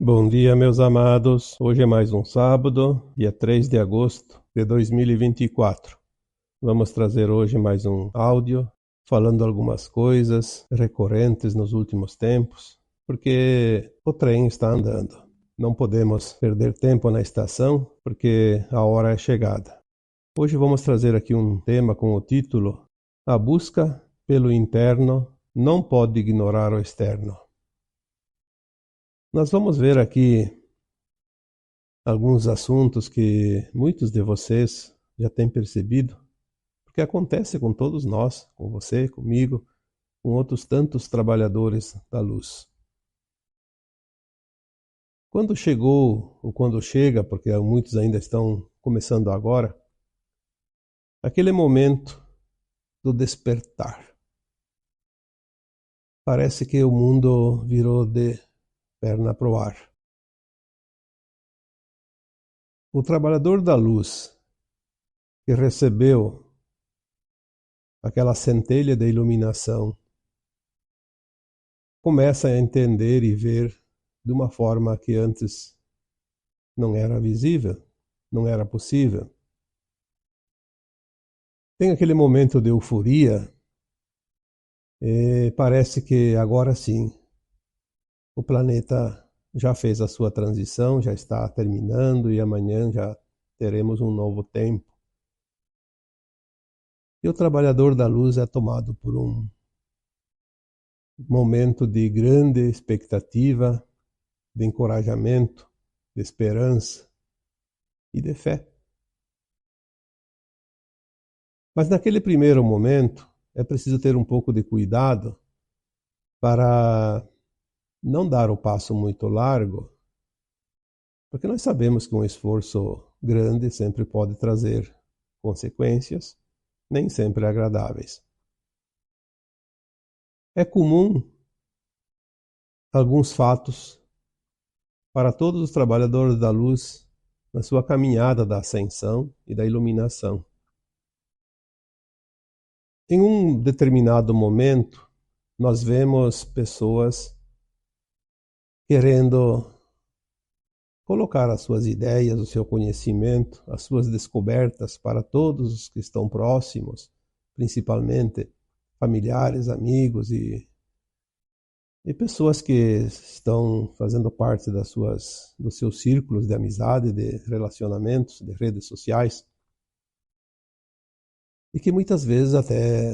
Bom dia, meus amados. Hoje é mais um sábado, dia 3 de agosto de 2024. Vamos trazer hoje mais um áudio falando algumas coisas recorrentes nos últimos tempos, porque o trem está andando. Não podemos perder tempo na estação, porque a hora é chegada. Hoje vamos trazer aqui um tema com o título: A busca pelo interno não pode ignorar o externo. Nós vamos ver aqui alguns assuntos que muitos de vocês já têm percebido, porque acontece com todos nós, com você, comigo, com outros tantos trabalhadores da luz. Quando chegou, ou quando chega, porque muitos ainda estão começando agora, aquele momento do despertar. Parece que o mundo virou de perna pro ar. O trabalhador da luz que recebeu aquela centelha de iluminação começa a entender e ver de uma forma que antes não era visível, não era possível. Tem aquele momento de euforia e parece que agora sim o planeta já fez a sua transição, já está terminando e amanhã já teremos um novo tempo. E o trabalhador da luz é tomado por um momento de grande expectativa, de encorajamento, de esperança e de fé. Mas naquele primeiro momento é preciso ter um pouco de cuidado para não dar o passo muito largo, porque nós sabemos que um esforço grande sempre pode trazer consequências, nem sempre agradáveis. É comum alguns fatos para todos os trabalhadores da luz na sua caminhada da ascensão e da iluminação. Em um determinado momento, nós vemos pessoas querendo colocar as suas ideias, o seu conhecimento, as suas descobertas para todos os que estão próximos, principalmente familiares, amigos e pessoas que estão fazendo parte dos seus círculos de amizade, de relacionamentos, de redes sociais, e que muitas vezes até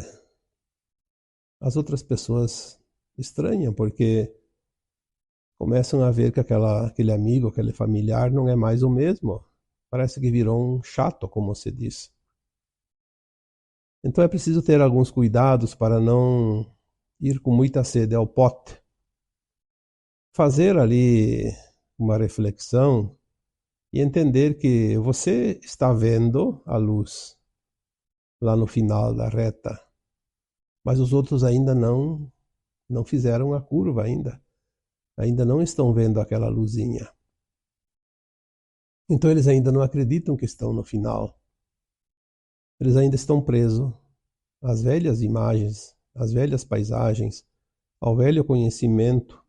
as outras pessoas estranham, porque começam a ver que aquele amigo, aquele familiar não é mais o mesmo. Parece que virou um chato, como se diz. Então é preciso ter alguns cuidados para não ir com muita sede ao pote. Fazer ali uma reflexão e entender que você está vendo a luz lá no final da reta, mas os outros ainda não fizeram a curva ainda não estão vendo aquela luzinha. Então eles ainda não acreditam que estão no final. Eles ainda estão presos às velhas imagens, às velhas paisagens, ao velho conhecimento,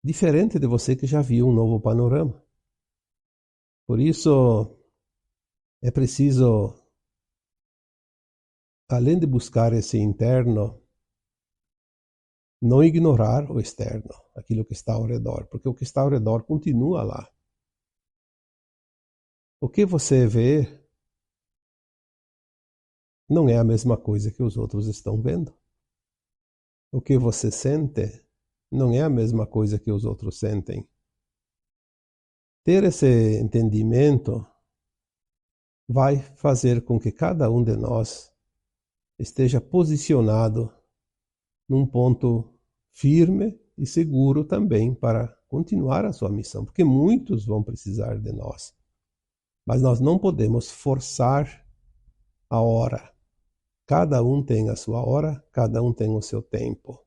diferente de você que já viu um novo panorama. Por isso é preciso, além de buscar esse interno, não ignorar o externo, aquilo que está ao redor, porque o que está ao redor continua lá. O que você vê não é a mesma coisa que os outros estão vendo. O que você sente não é a mesma coisa que os outros sentem. Ter esse entendimento vai fazer com que cada um de nós esteja posicionado num ponto firme e seguro também para continuar a sua missão, porque muitos vão precisar de nós. Mas nós não podemos forçar a hora. Cada um tem a sua hora, cada um tem o seu tempo.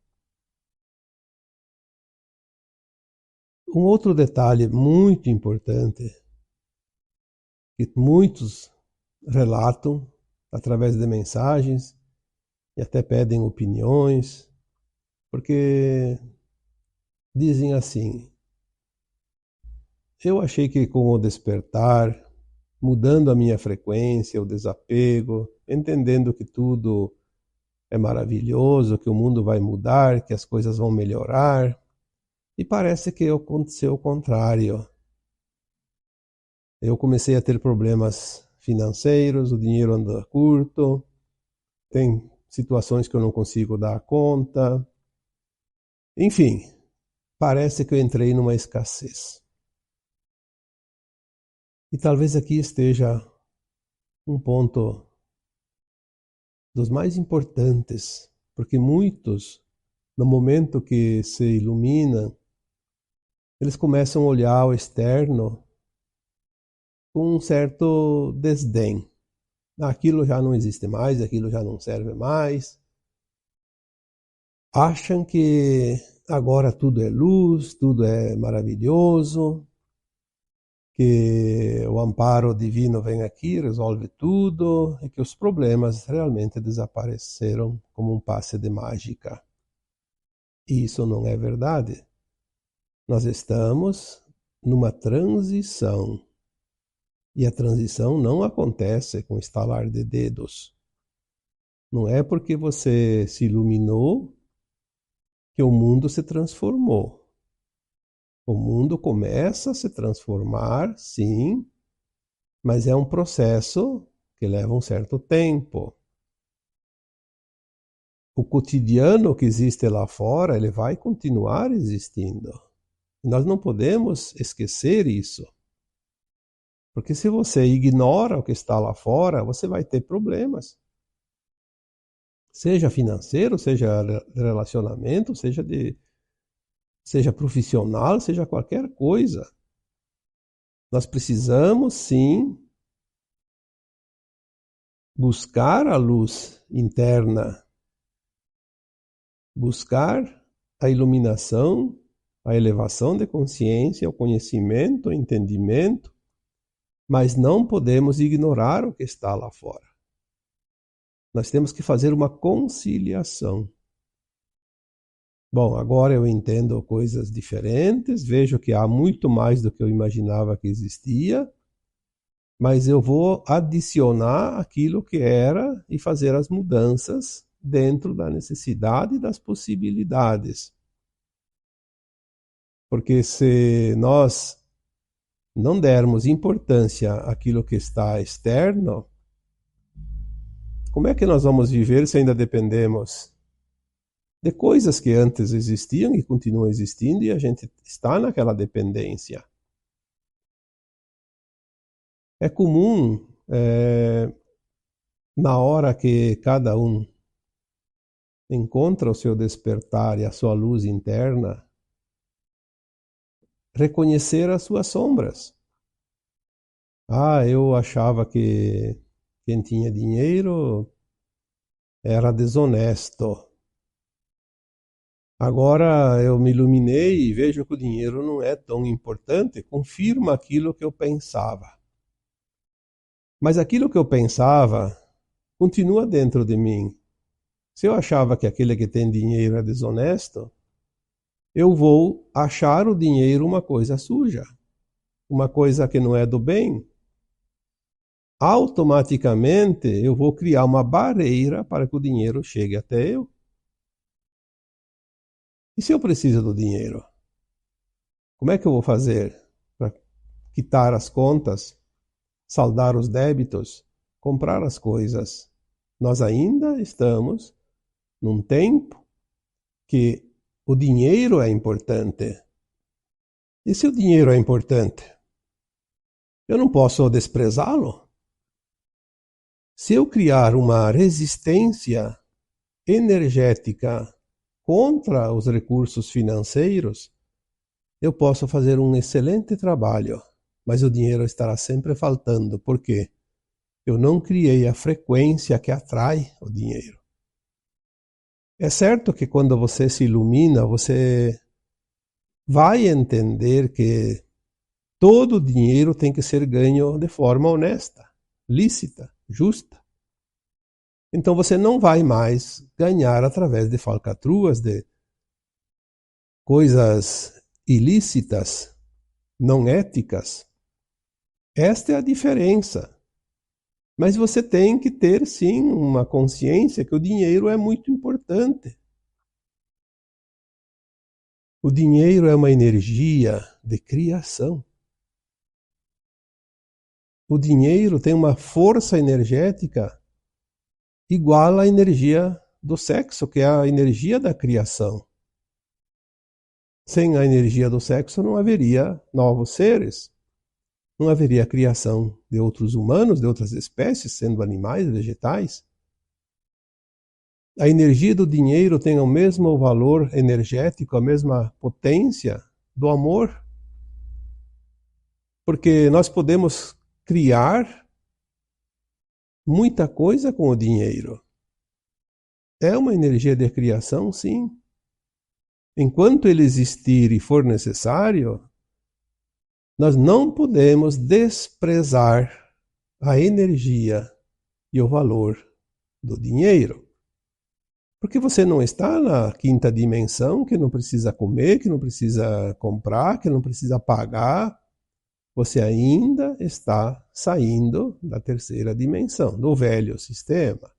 Um outro detalhe muito importante que muitos relatam através de mensagens e até pedem opiniões, porque dizem assim: eu achei que com o despertar, mudando a minha frequência, o desapego, entendendo que tudo é maravilhoso, que o mundo vai mudar, que as coisas vão melhorar, e parece que aconteceu o contrário. Eu comecei a ter problemas financeiros, o dinheiro anda curto, tem situações que eu não consigo dar conta. Enfim, parece que eu entrei numa escassez. E talvez aqui esteja um ponto dos mais importantes, porque muitos, no momento que se iluminam, eles começam a olhar ao externo com um certo desdém. Aquilo já não existe mais, aquilo já não serve mais. Acham que agora tudo é luz, tudo é maravilhoso, que o amparo divino vem aqui, resolve tudo e que os problemas realmente desapareceram como um passe de mágica. E isso não é verdade. Nós estamos numa transição. E a transição não acontece com estalar de dedos. Não é porque você se iluminou que o mundo se transformou. O mundo começa a se transformar, sim, mas é um processo que leva um certo tempo. O cotidiano que existe lá fora, ele vai continuar existindo. Nós não podemos esquecer isso. Porque se você ignora o que está lá fora, você vai ter problemas. Seja financeiro, seja de relacionamento, seja profissional, seja qualquer coisa. Nós precisamos, sim, buscar a luz interna, buscar a iluminação, a elevação de consciência, o conhecimento, o entendimento, mas não podemos ignorar o que está lá fora. Nós temos que fazer uma conciliação. Bom, agora eu entendo coisas diferentes, vejo que há muito mais do que eu imaginava que existia, mas eu vou adicionar aquilo que era e fazer as mudanças dentro da necessidade e das possibilidades. Porque se nós não dermos importância àquilo que está externo, como é que nós vamos viver se ainda dependemos de coisas que antes existiam e continuam existindo e a gente está naquela dependência? É comum, na hora que cada um encontra o seu despertar e a sua luz interna, reconhecer as suas sombras. Ah, eu achava que quem tinha dinheiro era desonesto. Agora eu me iluminei e vejo que o dinheiro não é tão importante, confirma aquilo que eu pensava. Mas aquilo que eu pensava continua dentro de mim. Se eu achava que aquele que tem dinheiro é desonesto, eu vou achar o dinheiro uma coisa suja, uma coisa que não é do bem. Automaticamente eu vou criar uma barreira para que o dinheiro chegue até eu. E se eu preciso do dinheiro? Como é que eu vou fazer para quitar as contas, saldar os débitos, comprar as coisas? Nós ainda estamos num tempo que o dinheiro é importante. E se o dinheiro é importante, eu não posso desprezá-lo? Se eu criar uma resistência energética contra os recursos financeiros, eu posso fazer um excelente trabalho, mas o dinheiro estará sempre faltando. Por quê? Eu não criei a frequência que atrai o dinheiro. É certo que quando você se ilumina, você vai entender que todo dinheiro tem que ser ganho de forma honesta, lícita, justa. Então você não vai mais ganhar através de falcatruas, de coisas ilícitas, não éticas. Esta é a diferença. Mas você tem que ter, sim, uma consciência que o dinheiro é muito importante. O dinheiro é uma energia de criação. O dinheiro tem uma força energética igual à energia do sexo, que é a energia da criação. Sem a energia do sexo não haveria novos seres, não haveria criação de outros humanos, de outras espécies, sendo animais, vegetais. A energia do dinheiro tem o mesmo valor energético, a mesma potência do amor, porque nós podemos criar muita coisa com o dinheiro. É uma energia de criação, sim. Enquanto ele existir e for necessário, nós não podemos desprezar a energia e o valor do dinheiro. Porque você não está na quinta dimensão, que não precisa comer, que não precisa comprar, que não precisa pagar. Você ainda está saindo da terceira dimensão, do velho sistema.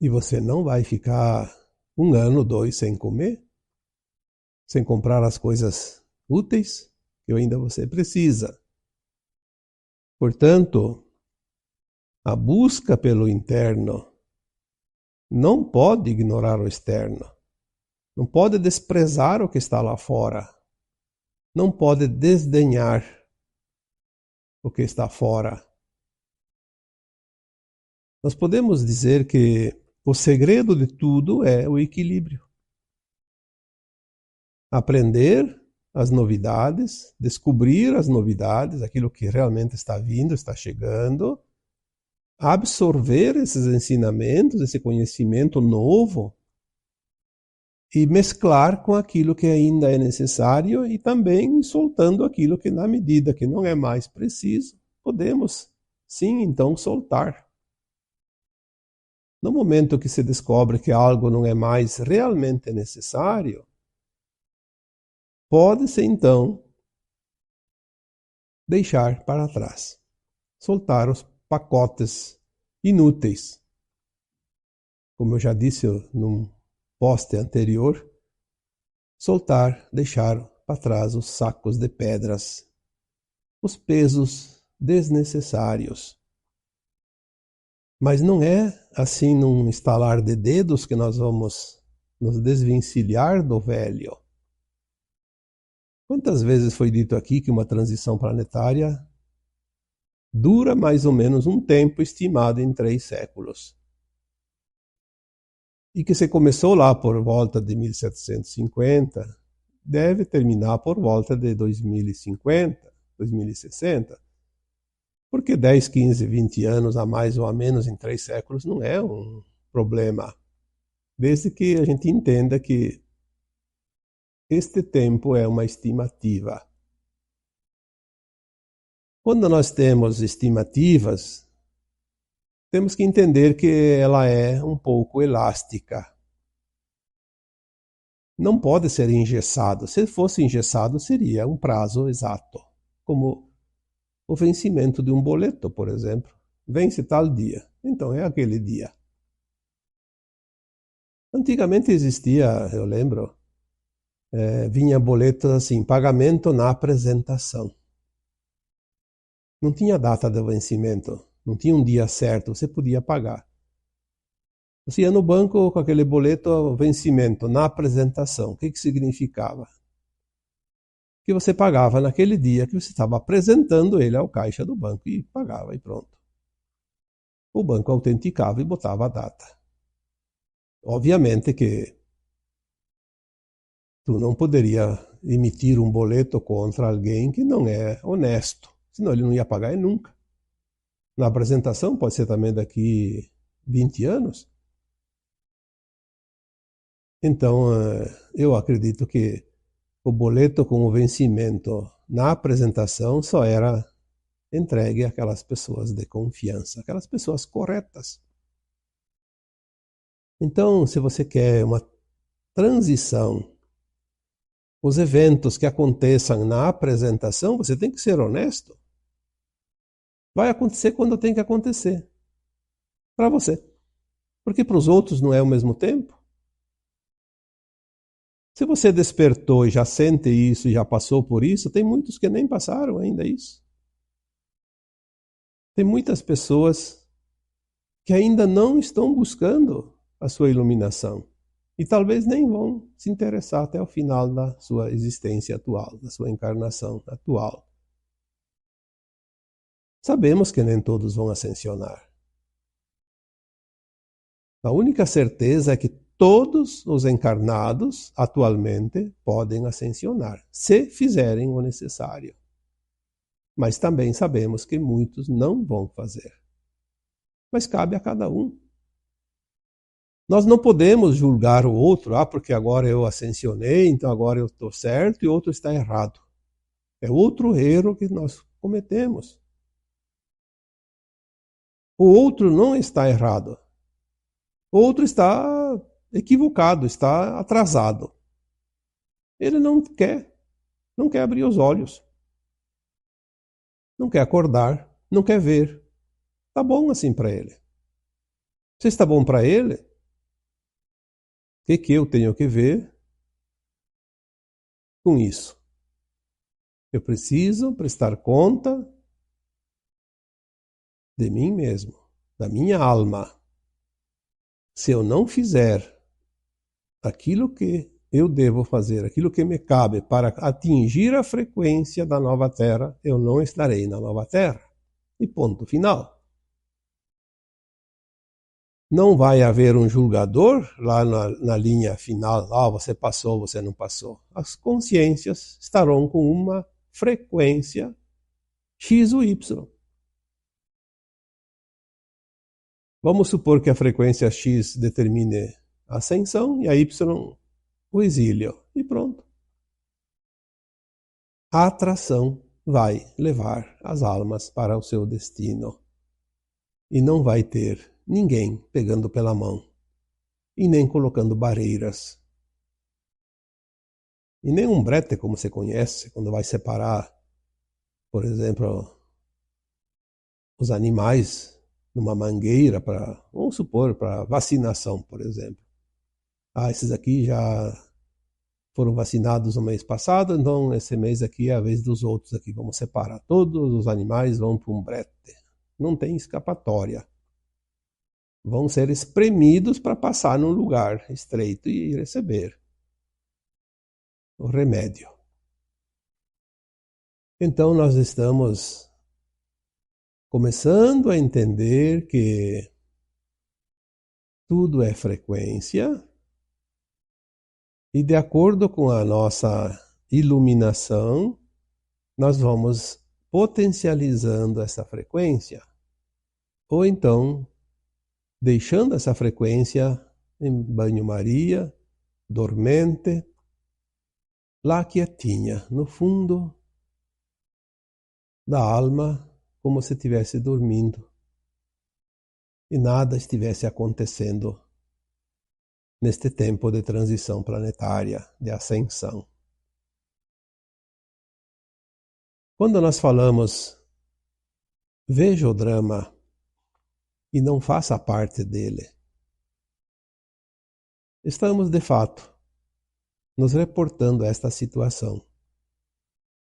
E você não vai ficar 1 ano, 2 sem comer, sem comprar as coisas úteis que ainda você precisa. Portanto, a busca pelo interno não pode ignorar o externo. Não pode desprezar o que está lá fora. Não pode desdenhar o que está fora. Nós podemos dizer que o segredo de tudo é o equilíbrio. Aprender as novidades, descobrir as novidades, aquilo que realmente está vindo, está chegando, absorver esses ensinamentos, esse conhecimento novo e mesclar com aquilo que ainda é necessário e também soltando aquilo que, na medida que não é mais preciso, podemos, sim, então soltar. No momento que se descobre que algo não é mais realmente necessário, pode-se então deixar para trás, soltar os pacotes inúteis. Como eu já disse num post anterior, soltar, deixar para trás os sacos de pedras, os pesos desnecessários. Mas não é assim num estalar de dedos que nós vamos nos desvencilhar do velho. Quantas vezes foi dito aqui que uma transição planetária dura mais ou menos um tempo estimado em 3 séculos? E que se começou lá por volta de 1750, deve terminar por volta de 2050, 2060. Porque 10, 15, 20 anos a mais ou a menos em 3 séculos não é um problema. Desde que a gente entenda que este tempo é uma estimativa. Quando nós temos estimativas, temos que entender que ela é um pouco elástica. Não pode ser engessado. Se fosse engessado, seria um prazo exato. Como o vencimento de um boleto, por exemplo. Vence tal dia. Então é aquele dia. Antigamente existia, eu lembro, vinha boleto assim, pagamento na apresentação. Não tinha data de vencimento, não tinha um dia certo, você podia pagar. Você ia no banco com aquele boleto vencimento na apresentação. O que significava? Que você pagava naquele dia que você estava apresentando ele ao caixa do banco e pagava e pronto. O banco autenticava e botava a data. Obviamente que tu não poderia emitir um boleto contra alguém que não é honesto, senão ele não ia pagar nunca. Na apresentação pode ser também daqui 20 anos. Então, eu acredito que o boleto com o vencimento na apresentação só era entregue àquelas pessoas de confiança, aquelas pessoas corretas. Então, se você quer uma transição Os eventos que aconteçam na apresentação, você tem que ser honesto. Vai acontecer quando tem que acontecer. Para você. Porque para os outros não é ao mesmo tempo. Se você despertou e já sente isso e já passou por isso, tem muitos que nem passaram ainda isso. Tem muitas pessoas que ainda não estão buscando a sua iluminação. E talvez nem vão se interessar até o final da sua existência atual, da sua encarnação atual. Sabemos que nem todos vão ascensionar. A única certeza é que todos os encarnados atualmente podem ascensionar, se fizerem o necessário. Mas também sabemos que muitos não vão fazer. Mas cabe a cada um. Nós não podemos julgar o outro, porque agora eu ascensionei, então agora eu estou certo e o outro está errado. É outro erro que nós cometemos. O outro não está errado. O outro está equivocado, está atrasado. Ele não quer abrir os olhos. Não quer acordar, não quer ver. Tá bom assim para ele. Se está bom para ele, o que eu tenho que ver com isso? Eu preciso prestar conta de mim mesmo, da minha alma. Se eu não fizer aquilo que eu devo fazer, aquilo que me cabe para atingir a frequência da nova Terra, eu não estarei na nova Terra. E ponto final. Não vai haver um julgador lá na linha final, você passou, você não passou. As consciências estarão com uma frequência X ou Y. Vamos supor que a frequência X determine a ascensão e a Y o exílio. E pronto. A atração vai levar as almas para o seu destino. E não vai ter ninguém pegando pela mão. E nem colocando barreiras. E nem um brete, como você conhece, quando vai separar, por exemplo, os animais numa mangueira para, vamos supor, para vacinação, por exemplo. Esses aqui já foram vacinados no mês passado, então esse mês aqui é a vez dos outros aqui. Vamos separar. Todos os animais vão para um brete. Não tem escapatória. Vão ser espremidos para passar num lugar estreito e receber o remédio. Então nós estamos começando a entender que tudo é frequência e de acordo com a nossa iluminação, nós vamos potencializando essa frequência ou então deixando essa frequência em banho-maria, dormente, lá quietinha, no fundo da alma, como se estivesse dormindo e nada estivesse acontecendo neste tempo de transição planetária, de ascensão. Quando nós falamos veja o drama e não faça parte dele, estamos de fato nos reportando a esta situação.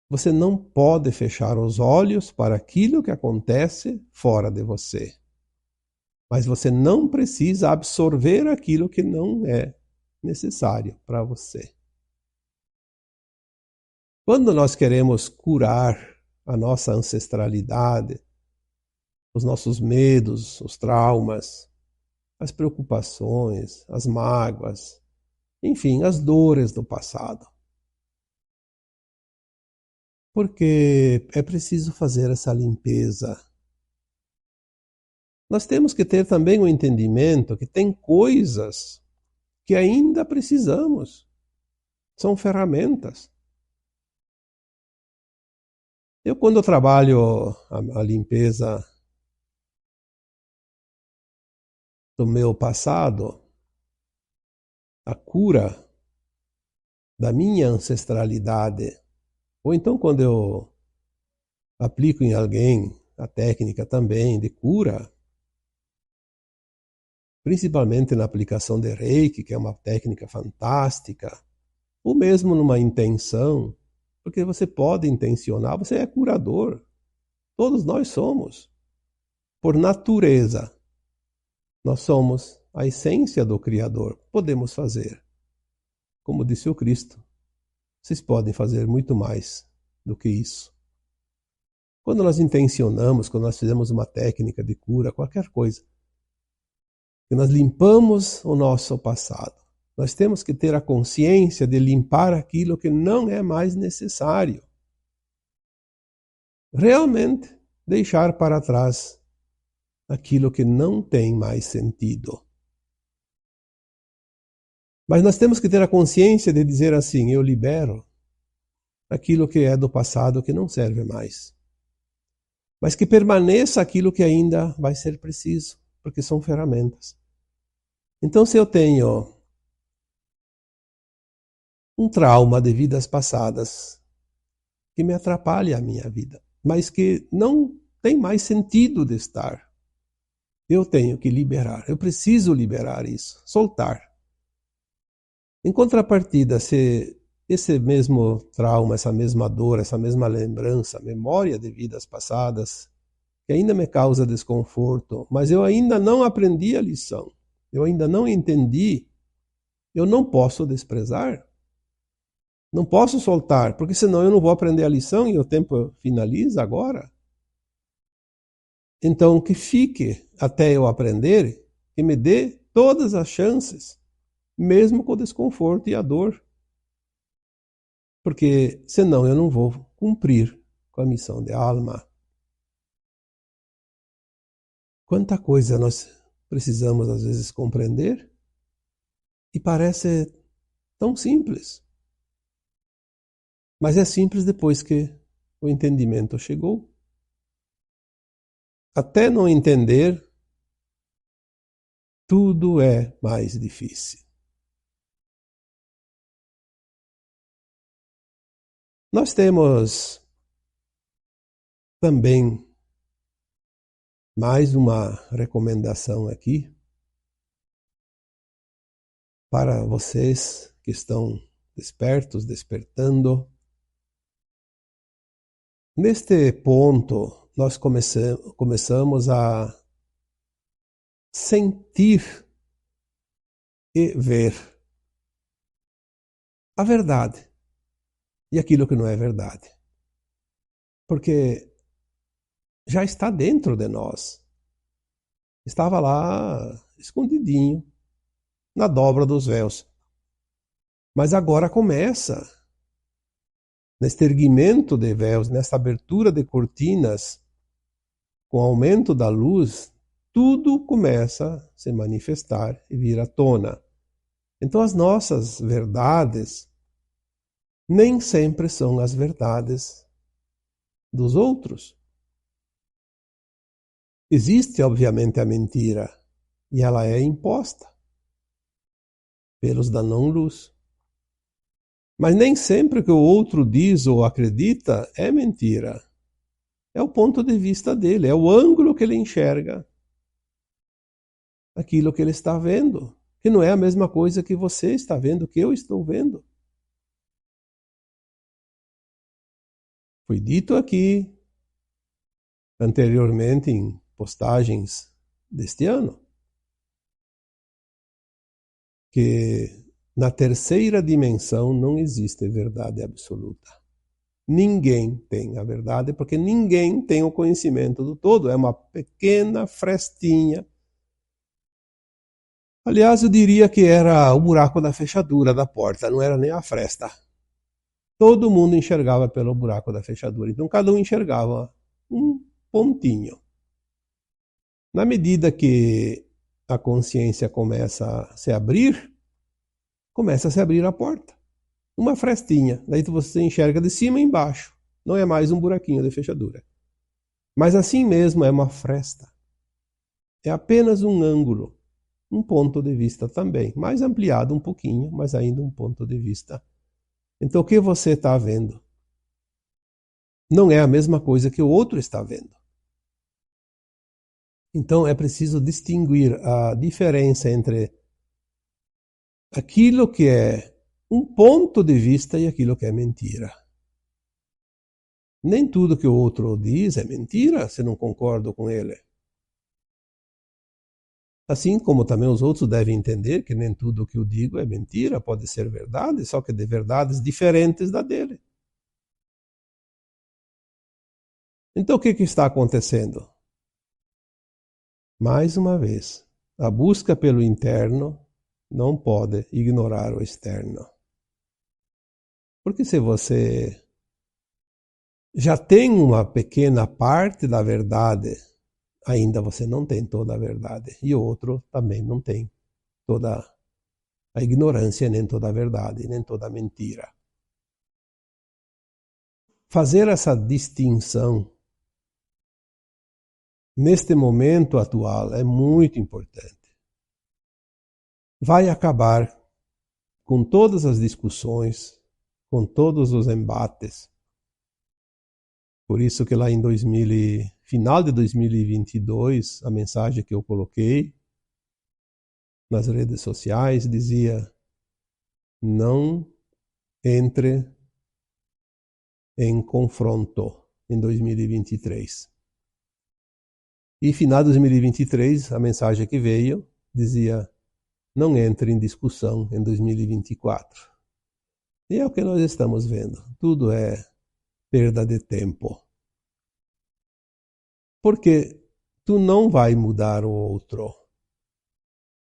Você não pode fechar os olhos para aquilo que acontece fora de você. Mas você não precisa absorver aquilo que não é necessário para você. Quando nós queremos curar a nossa ancestralidade, os nossos medos, os traumas, as preocupações, as mágoas, enfim, as dores do passado. Porque é preciso fazer essa limpeza. Nós temos que ter também o entendimento que tem coisas que ainda precisamos. São ferramentas. Eu, quando trabalho a limpeza do meu passado, a cura da minha ancestralidade, ou então quando eu aplico em alguém a técnica também de cura, principalmente na aplicação de Reiki, que é uma técnica fantástica, ou mesmo numa intenção, porque você pode intencionar, você é curador. Todos nós somos. Por natureza, nós somos a essência do Criador. Podemos fazer. Como disse o Cristo, vocês podem fazer muito mais do que isso. Quando nós intencionamos, quando nós fizemos uma técnica de cura, qualquer coisa, que nós limpamos o nosso passado, nós temos que ter a consciência de limpar aquilo que não é mais necessário. Realmente deixar para trás aquilo que não tem mais sentido. Mas nós temos que ter a consciência de dizer assim, eu libero aquilo que é do passado que não serve mais. Mas que permaneça aquilo que ainda vai ser preciso, porque são ferramentas. Então, se eu tenho um trauma de vidas passadas que me atrapalha a minha vida, mas que não tem mais sentido de estar, eu tenho que liberar. Eu preciso liberar isso, soltar. Em contrapartida, se esse mesmo trauma, essa mesma dor, essa mesma lembrança, memória de vidas passadas, que ainda me causa desconforto, mas eu ainda não aprendi a lição, eu ainda não entendi, eu não posso desprezar. Não posso soltar, porque senão eu não vou aprender a lição e o tempo finaliza agora. Então, que fique até eu aprender, que me dê todas as chances, mesmo com o desconforto e a dor. Porque senão eu não vou cumprir com a missão de alma. Quanta coisa nós precisamos às vezes compreender e parece tão simples. Mas é simples depois que o entendimento chegou. Até não entender, tudo é mais difícil. Nós temos também mais uma recomendação aqui para vocês que estão despertos, despertando. Neste ponto, nós começamos a sentir e ver a verdade e aquilo que não é verdade. Porque já está dentro de nós. Estava lá escondidinho, na dobra dos véus. Mas agora começa, neste erguimento de véus, nesta abertura de cortinas, com o aumento da luz, tudo começa a se manifestar e vir à tona. Então as nossas verdades nem sempre são as verdades dos outros. Existe, obviamente, a mentira, e ela é imposta pelos da não-luz. Mas nem sempre o que o outro diz ou acredita é mentira. É o ponto de vista dele, é o ângulo que ele enxerga aquilo que ele está vendo, que não é a mesma coisa que você está vendo, que eu estou vendo. Foi dito aqui anteriormente em postagens deste ano que na terceira dimensão não existe verdade absoluta. Ninguém tem a verdade, porque ninguém tem o conhecimento do todo. É uma pequena frestinha. Aliás, eu diria que era o buraco da fechadura da porta, não era nem a fresta. Todo mundo enxergava pelo buraco da fechadura, então cada um enxergava um pontinho. Na medida que a consciência começa a se abrir a porta. Uma frestinha, daí você enxerga de cima e embaixo. Não é mais um buraquinho de fechadura. Mas assim mesmo é uma fresta. É apenas um ângulo, um ponto de vista também, mais ampliado um pouquinho, mas ainda um ponto de vista Então o que você está vendo não é a mesma coisa que o outro está vendo. Então é preciso distinguir a diferença entre aquilo que é um ponto de vista e aquilo que é mentira. Nem tudo que o outro diz é mentira se não concordo com ele. Assim como também os outros devem entender que nem tudo que eu digo é mentira, pode ser verdade, só que de verdades diferentes da dele. Então o que está acontecendo? Mais uma vez, a busca pelo interno não pode ignorar o externo. Porque se você já tem uma pequena parte da verdade, ainda você não tem toda a verdade. E o outro também não tem toda a ignorância, nem toda a verdade, nem toda a mentira. Fazer essa distinção neste momento atual é muito importante. Vai acabar com todas as discussões, com todos os embates. Por isso que lá em final de 2022, a mensagem que eu coloquei nas redes sociais dizia: não entre em confronto em 2023. E final de 2023, a mensagem que veio dizia: não entre em discussão em 2024. E é o que nós estamos vendo. Tudo é perda de tempo. Porque tu não vai mudar o outro.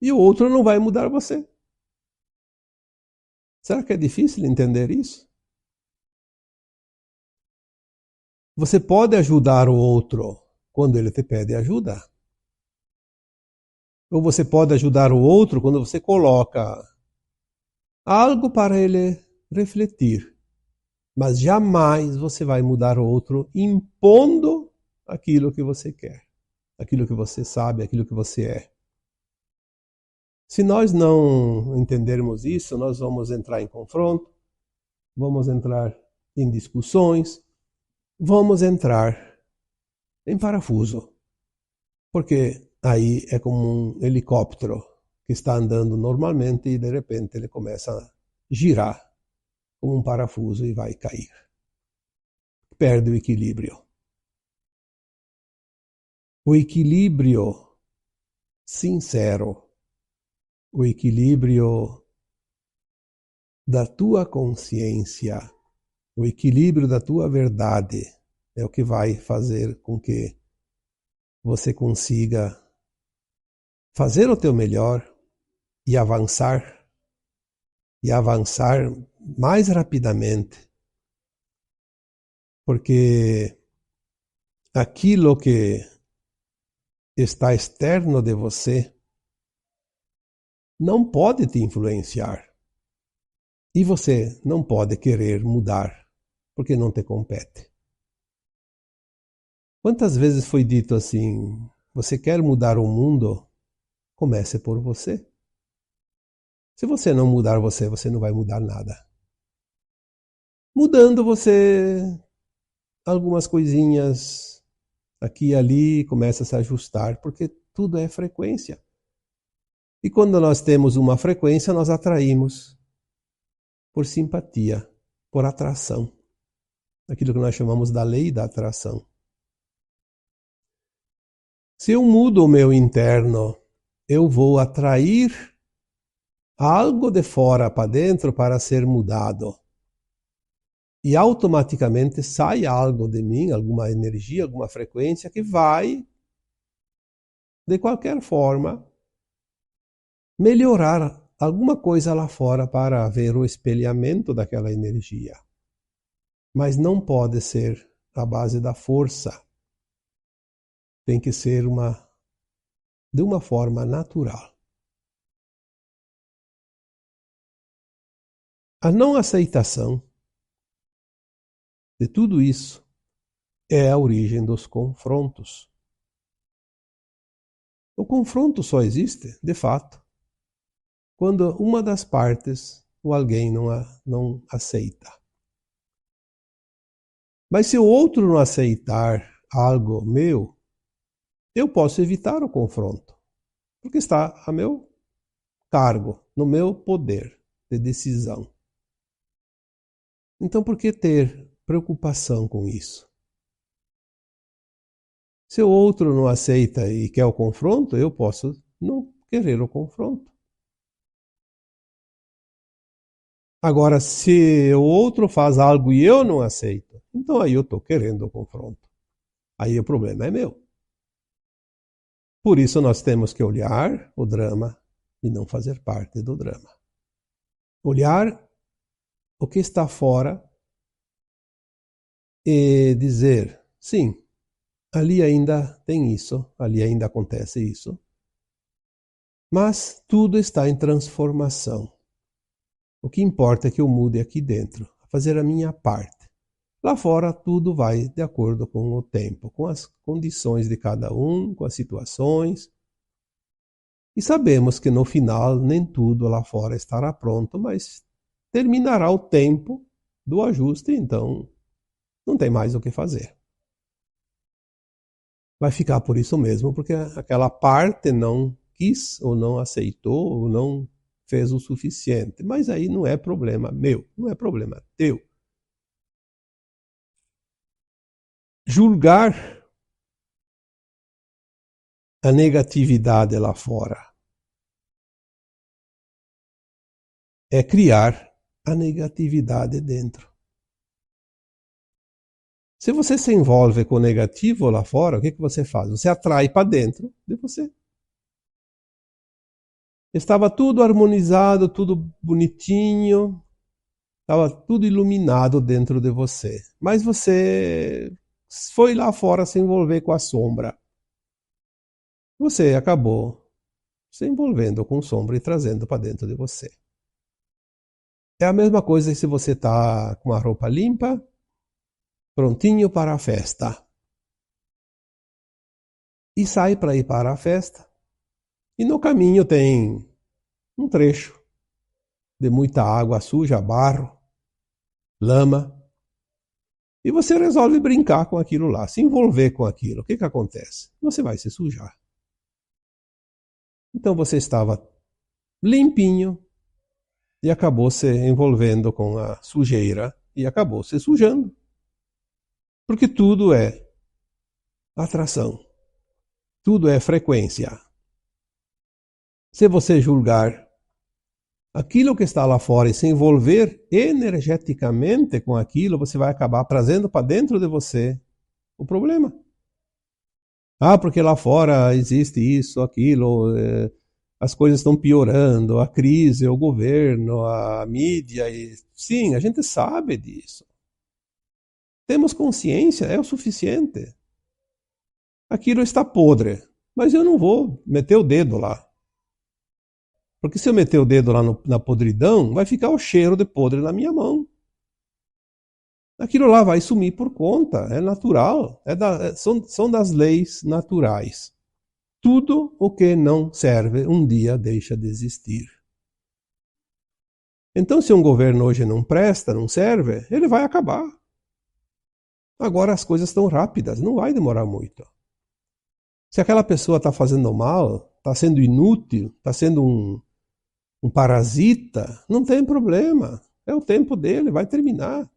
E o outro não vai mudar você. Será que é difícil entender isso? Você pode ajudar o outro quando ele te pede ajuda. Ou você pode ajudar o outro quando você coloca algo para ele refletir. Mas jamais você vai mudar o outro impondo aquilo que você quer, aquilo que você sabe, aquilo que você é. Se nós não entendermos isso, nós vamos entrar em confronto, vamos entrar em discussões, vamos entrar em parafuso. Porque aí é como um helicóptero que está andando normalmente e de repente ele começa a girar como um parafuso e vai cair. Perde o equilíbrio. O equilíbrio sincero, o equilíbrio da tua consciência, o equilíbrio da tua verdade é o que vai fazer com que você consiga fazer o teu melhor e avançar mais rapidamente, porque aquilo que está externo de você não pode te influenciar. E você não pode querer mudar, porque não te compete. Quantas vezes foi dito assim: você quer mudar o mundo? Comece por você. Se você não mudar você, você não vai mudar nada. Mudando você, algumas coisinhas aqui e ali começa a se ajustar, porque tudo é frequência. E quando nós temos uma frequência, nós atraímos por simpatia, por atração. Aquilo que nós chamamos da lei da atração. Se eu mudo o meu interno, eu vou atrair algo de fora para dentro para ser mudado. E automaticamente sai algo de mim, alguma energia, alguma frequência que vai, de qualquer forma, melhorar alguma coisa lá fora para haver o espelhamento daquela energia. Mas não pode ser a base da força. Tem que ser de uma forma natural. A não aceitação de tudo isso é a origem dos confrontos. O confronto só existe, de fato, quando uma das partes ou alguém não aceita. Mas se o outro não aceitar algo meu, eu posso evitar o confronto, porque está a meu cargo, no meu poder de decisão. Então, por que ter preocupação com isso? Se o outro não aceita e quer o confronto, eu posso não querer o confronto. Agora, se o outro faz algo e eu não aceito, então aí eu estou querendo o confronto. Aí o problema é meu. Por isso nós temos que olhar o drama e não fazer parte do drama. Olhar o que está fora e dizer, sim, ali ainda tem isso, ali ainda acontece isso, mas tudo está em transformação. O que importa é que eu mude aqui dentro, fazer a minha parte. Lá fora tudo vai de acordo com o tempo, com as condições de cada um, com as situações. E sabemos que no final nem tudo lá fora estará pronto, mas terminará o tempo do ajuste, então não tem mais o que fazer. Vai ficar por isso mesmo, porque aquela parte não quis, ou não aceitou, ou não fez o suficiente. Mas aí não é problema meu, não é problema teu. Julgar a negatividade lá fora é criar a negatividade dentro. Se você se envolve com o negativo lá fora, o que você faz? Você atrai para dentro de você. Estava tudo harmonizado, tudo bonitinho, estava tudo iluminado dentro de você. Mas você foi lá fora se envolver com a sombra. Você acabou se envolvendo com sombra e trazendo para dentro de você. É a mesma coisa se você está com a roupa limpa, prontinho para a festa. E sai para ir para a festa. E no caminho tem um trecho de muita água suja, barro, lama. E você resolve brincar com aquilo lá, se envolver com aquilo. O que acontece? Você vai se sujar. Então você estava limpinho e acabou se envolvendo com a sujeira e acabou se sujando. Porque tudo é atração, tudo é frequência. Se você julgar aquilo que está lá fora e se envolver energeticamente com aquilo, você vai acabar trazendo para dentro de você o problema. Ah, porque lá fora existe isso, aquilo, as coisas estão piorando, a crise, o governo, a mídia. Sim, a gente sabe disso. Temos consciência, é o suficiente. Aquilo está podre, mas eu não vou meter o dedo lá. Porque se eu meter o dedo lá na podridão, vai ficar o cheiro de podre na minha mão. Aquilo lá vai sumir por conta, é natural, são das leis naturais. Tudo o que não serve um dia deixa de existir. Então, se um governo hoje não presta, não serve, ele vai acabar. Agora as coisas estão rápidas, não vai demorar muito. Se aquela pessoa está fazendo mal, está sendo inútil, está sendo um parasita, não tem problema. É o tempo dele, vai terminar.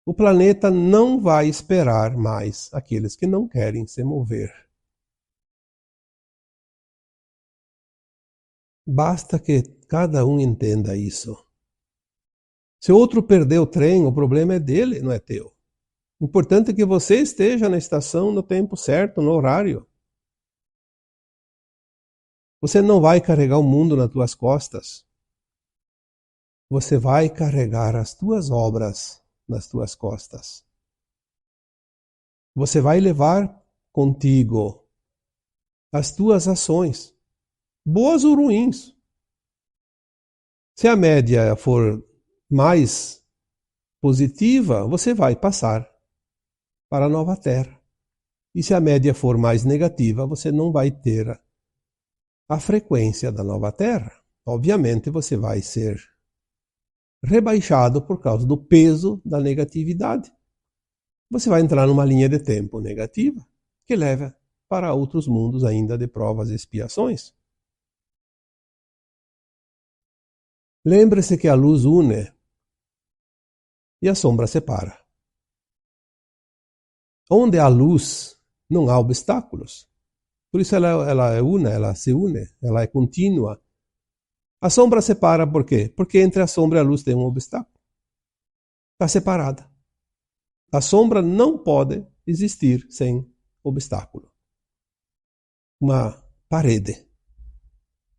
O planeta não vai esperar mais aqueles que não querem se mover. Basta que cada um entenda isso. Se o outro perder o trem, o problema é dele, não é teu. O importante é que você esteja na estação no tempo certo, no horário. Você não vai carregar o mundo nas tuas costas. Você vai carregar as tuas obras nas tuas costas. Você vai levar contigo as tuas ações, boas ou ruins. Se a média for mais positiva, você vai passar para a nova Terra. E se a média for mais negativa, você não vai ter a frequência da nova Terra. obviamente você vai ser rebaixado por causa do peso da negatividade. Você vai entrar numa linha de tempo negativa que leva para outros mundos ainda de provas e expiações. Lembre-se que a luz une e a sombra separa. Onde há luz, não há obstáculos. Por isso ela é una, ela se une, ela é contínua. A sombra separa por quê? Porque entre a sombra e a luz tem um obstáculo. Está separada. A sombra não pode existir sem obstáculo. Uma parede.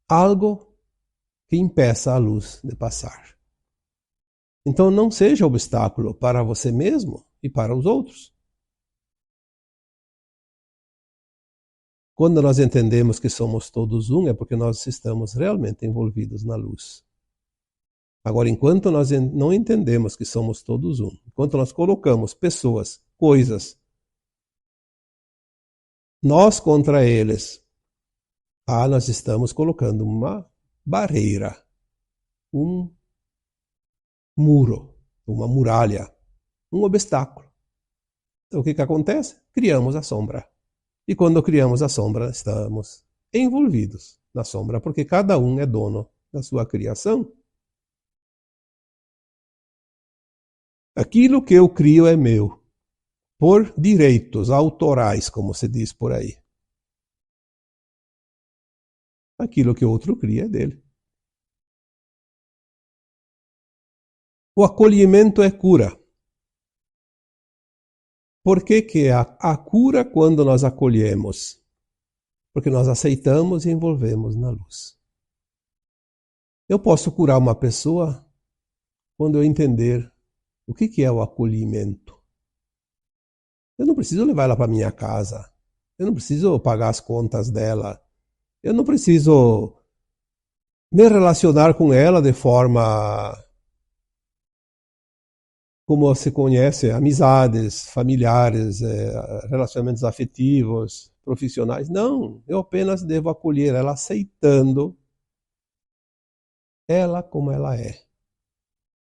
Algo que impeça a luz de passar. Então não seja obstáculo para você mesmo e para os outros. Quando nós entendemos que somos todos um, é porque nós estamos realmente envolvidos na luz. Agora, enquanto nós não entendemos que somos todos um, enquanto nós colocamos pessoas, coisas, nós contra eles, nós estamos colocando uma barreira, um muro, uma muralha, um obstáculo. Então, o que acontece? Criamos a sombra. E quando criamos a sombra, estamos envolvidos na sombra, porque cada um é dono da sua criação. Aquilo que eu crio é meu, por direitos autorais, como se diz por aí. Aquilo que o outro cria é dele. O acolhimento é cura. Por que a cura quando nós acolhemos? Porque nós aceitamos e envolvemos na luz. Eu posso curar uma pessoa quando eu entender o que é o acolhimento. Eu não preciso levar ela para minha casa. Eu não preciso pagar as contas dela. Eu não preciso me relacionar com ela de forma como se conhece, amizades, familiares, relacionamentos afetivos, profissionais. Não, eu apenas devo acolher ela aceitando ela como ela é.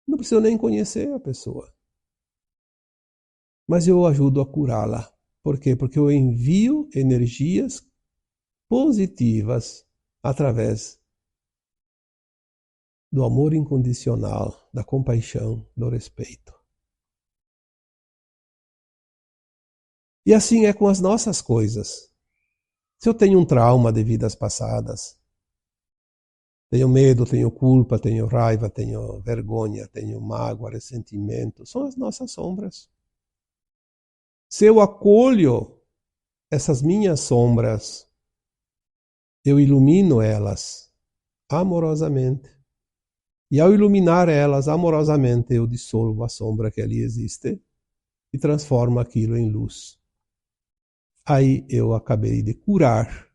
Não preciso nem conhecer a pessoa. Mas eu ajudo a curá-la. Por quê? Porque eu envio energias positivas através do amor incondicional, da compaixão, do respeito. E assim é com as nossas coisas. Se eu tenho um trauma de vidas passadas, tenho medo, tenho culpa, tenho raiva, tenho vergonha, tenho mágoa, ressentimento, são as nossas sombras. Se eu acolho essas minhas sombras, eu ilumino elas amorosamente. E ao iluminar elas amorosamente, eu dissolvo a sombra que ali existe e transformo aquilo em luz. Aí eu acabei de curar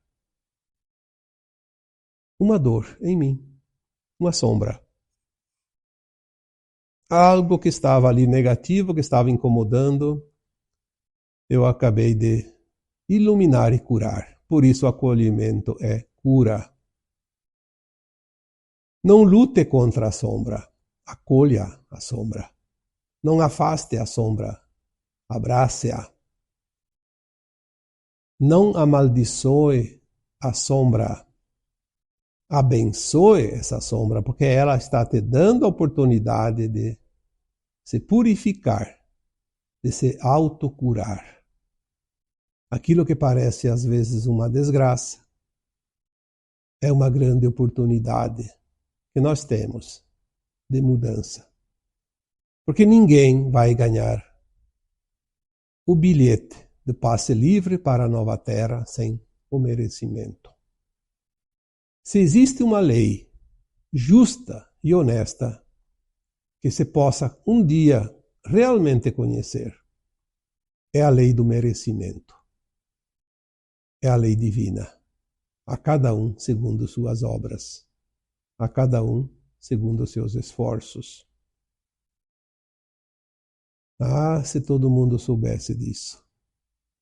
uma dor em mim, uma sombra. Algo que estava ali negativo, que estava incomodando, eu acabei de iluminar e curar. Por isso o acolhimento é cura. Não lute contra a sombra, acolha a sombra. Não afaste a sombra, abrace-a. Não amaldiçoe a sombra. Abençoe essa sombra, porque ela está te dando a oportunidade de se purificar, de se autocurar. Aquilo que parece às vezes uma desgraça é uma grande oportunidade que nós temos de mudança. Porque ninguém vai ganhar o bilhete de passe livre para a nova terra sem o merecimento. Se existe uma lei justa e honesta que se possa um dia realmente conhecer, é a lei do merecimento. É a lei divina. A cada um segundo suas obras. A cada um segundo seus esforços. Se todo mundo soubesse disso,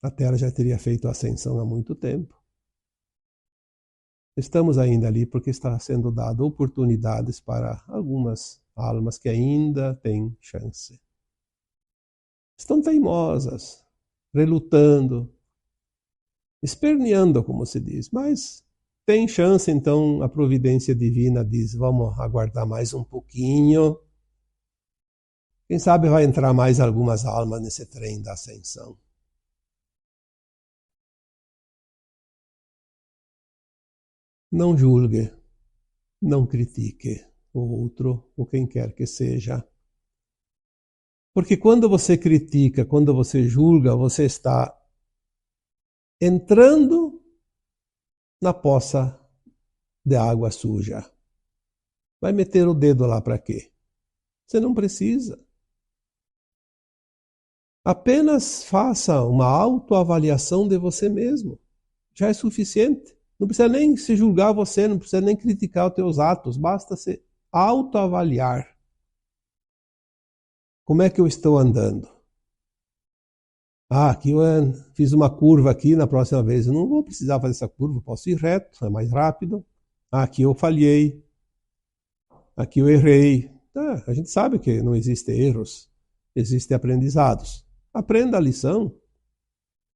a Terra já teria feito a ascensão há muito tempo. Estamos ainda ali porque está sendo dado oportunidades para algumas almas que ainda têm chance. Estão teimosas, relutando, esperneando, como se diz, mas tem chance, então a providência divina diz, vamos aguardar mais um pouquinho. Quem sabe vai entrar mais algumas almas nesse trem da ascensão. Não julgue, não critique o outro, ou quem quer que seja. Porque quando você critica, quando você julga, você está entrando na poça de água suja. Vai meter o dedo lá para quê? Você não precisa. Apenas faça uma autoavaliação de você mesmo. Já é suficiente. Não precisa nem se julgar você, não precisa nem criticar os teus atos. Basta se autoavaliar. Como é que eu estou andando? Aqui eu fiz uma curva aqui, na próxima vez eu não vou precisar fazer essa curva, posso ir reto, é mais rápido. Aqui eu falhei, aqui eu errei. A gente sabe que não existem erros, existem aprendizados. Aprenda a lição.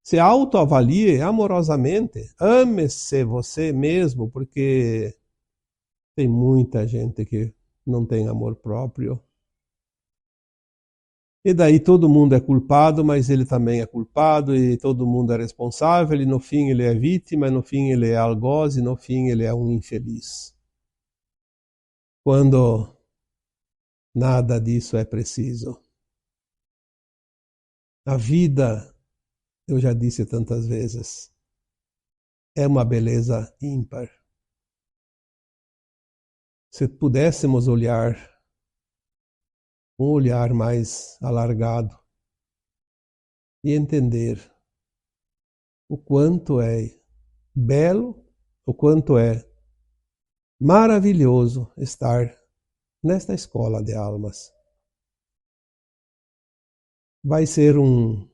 Se autoavalie amorosamente. Ame-se você mesmo, porque tem muita gente que não tem amor próprio. E daí todo mundo é culpado, mas ele também é culpado, e todo mundo é responsável, e no fim ele é vítima, e no fim ele é algoz, e no fim ele é um infeliz. Quando nada disso é preciso. A vida, eu já disse tantas vezes, é uma beleza ímpar. Se pudéssemos olhar um olhar mais alargado e entender o quanto é belo, o quanto é maravilhoso estar nesta escola de almas. Vai ser um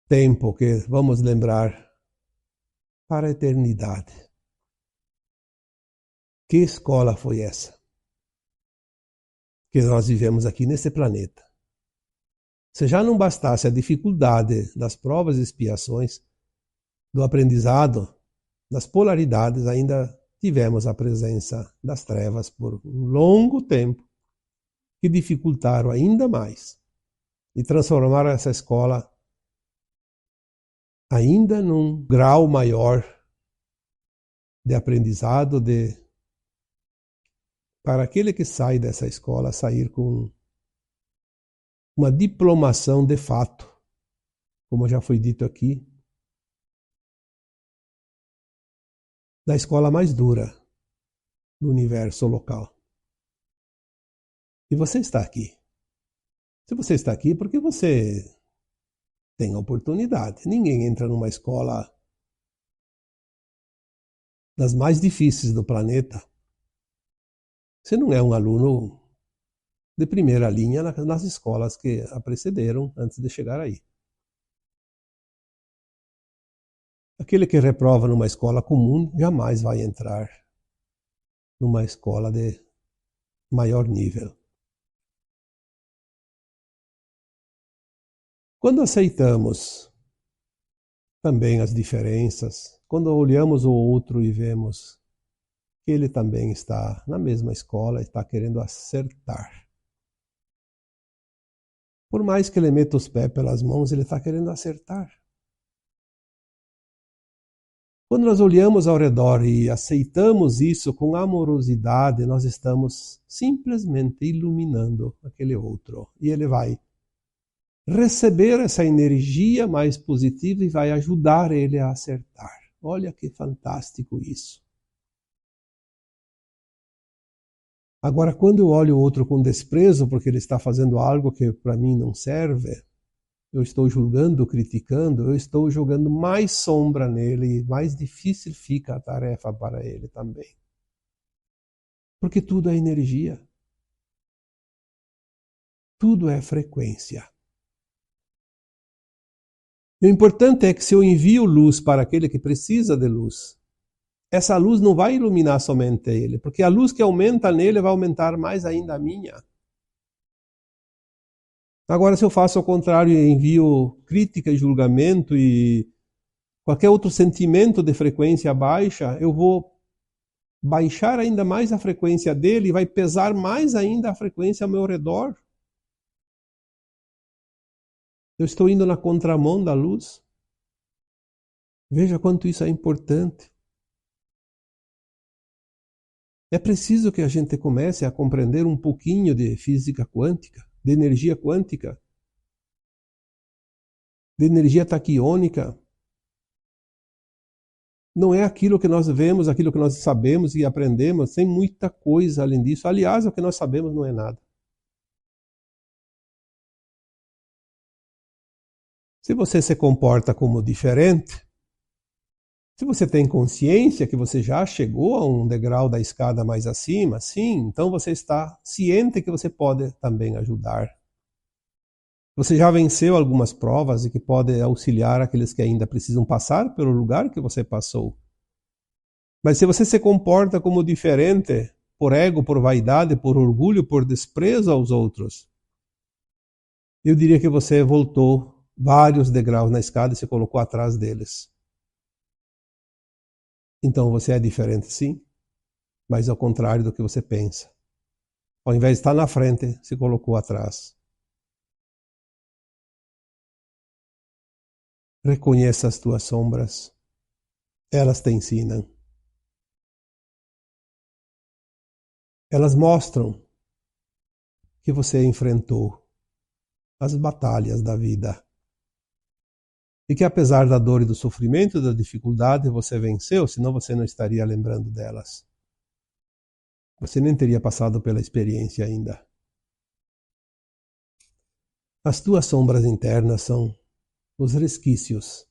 tempo que vamos lembrar para a eternidade. Que escola foi essa que nós vivemos aqui nesse planeta? Se já não bastasse a dificuldade das provas e expiações, do aprendizado, das polaridades, ainda tivemos a presença das trevas por um longo tempo, que dificultaram ainda mais e transformaram essa escola ainda num grau maior de aprendizado, para aquele que sai dessa escola sair com uma diplomação de fato, como já foi dito aqui, da escola mais dura do universo local. E você está aqui. Se você está aqui, porque você tem a oportunidade. Ninguém entra numa escola das mais difíceis do planeta se não é um aluno de primeira linha nas escolas que a precederam antes de chegar aí. Aquele que reprova numa escola comum jamais vai entrar numa escola de maior nível. Quando aceitamos também as diferenças, quando olhamos o outro e vemos que ele também está na mesma escola e está querendo acertar. Por mais que ele meta os pés pelas mãos, ele está querendo acertar. Quando nós olhamos ao redor e aceitamos isso com amorosidade, nós estamos simplesmente iluminando aquele outro. E ele vai receber essa energia mais positiva e vai ajudar ele a acertar. Olha que fantástico isso. Agora, quando eu olho o outro com desprezo porque ele está fazendo algo que para mim não serve, eu estou julgando, criticando, eu estou jogando mais sombra nele e mais difícil fica a tarefa para ele também. Porque tudo é energia. Tudo é frequência. O importante é que se eu envio luz para aquele que precisa de luz, essa luz não vai iluminar somente ele, porque a luz que aumenta nele vai aumentar mais ainda a minha. Agora, se eu faço ao contrário e envio crítica e julgamento e qualquer outro sentimento de frequência baixa, eu vou baixar ainda mais a frequência dele e vai pesar mais ainda a frequência ao meu redor. Eu estou indo na contramão da luz. Veja quanto isso é importante. É preciso que a gente comece a compreender um pouquinho de física quântica, de energia quântica, de energia taquiônica. Não é aquilo que nós vemos, aquilo que nós sabemos e aprendemos, tem muita coisa além disso. Aliás, o que nós sabemos não é nada. Se você se comporta como diferente, se você tem consciência que você já chegou a um degrau da escada mais acima, sim, então você está ciente que você pode também ajudar. Você já venceu algumas provas e que pode auxiliar aqueles que ainda precisam passar pelo lugar que você passou. Mas se você se comporta como diferente, por ego, por vaidade, por orgulho, por desprezo aos outros, eu diria que você voltou vários degraus na escada e se colocou atrás deles. Então você é diferente, sim, mas ao contrário do que você pensa. Ao invés de estar na frente, se colocou atrás. Reconheça as tuas sombras. Elas te ensinam. Elas mostram que você enfrentou as batalhas da vida. E que apesar da dor e do sofrimento e da dificuldade, você venceu, senão você não estaria lembrando delas. Você nem teria passado pela experiência ainda. As tuas sombras internas são os resquícios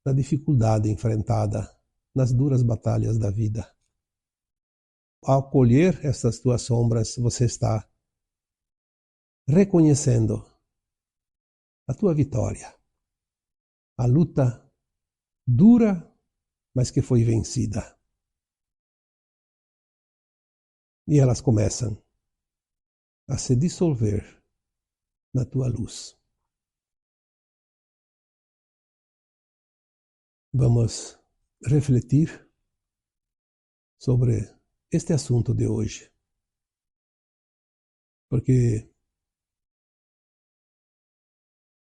da dificuldade enfrentada nas duras batalhas da vida. Ao acolher essas tuas sombras, você está reconhecendo a tua vitória. A luta dura, mas que foi vencida. E elas começam a se dissolver na tua luz. Vamos refletir sobre este assunto de hoje. Porque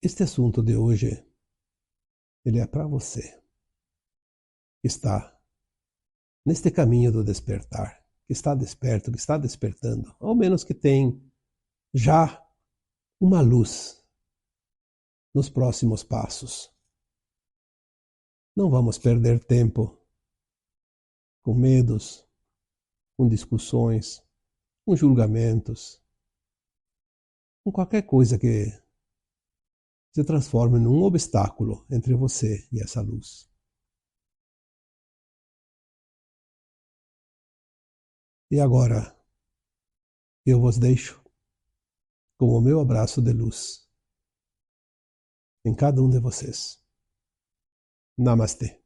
este assunto de hoje, ele é para você que está neste caminho do despertar, que está desperto, que está despertando, ao menos que tem já uma luz nos próximos passos. Não vamos perder tempo com medos, com discussões, com julgamentos, com qualquer coisa que se transforme num obstáculo entre você e essa luz. E agora eu vos deixo com o meu abraço de luz em cada um de vocês. Namastê.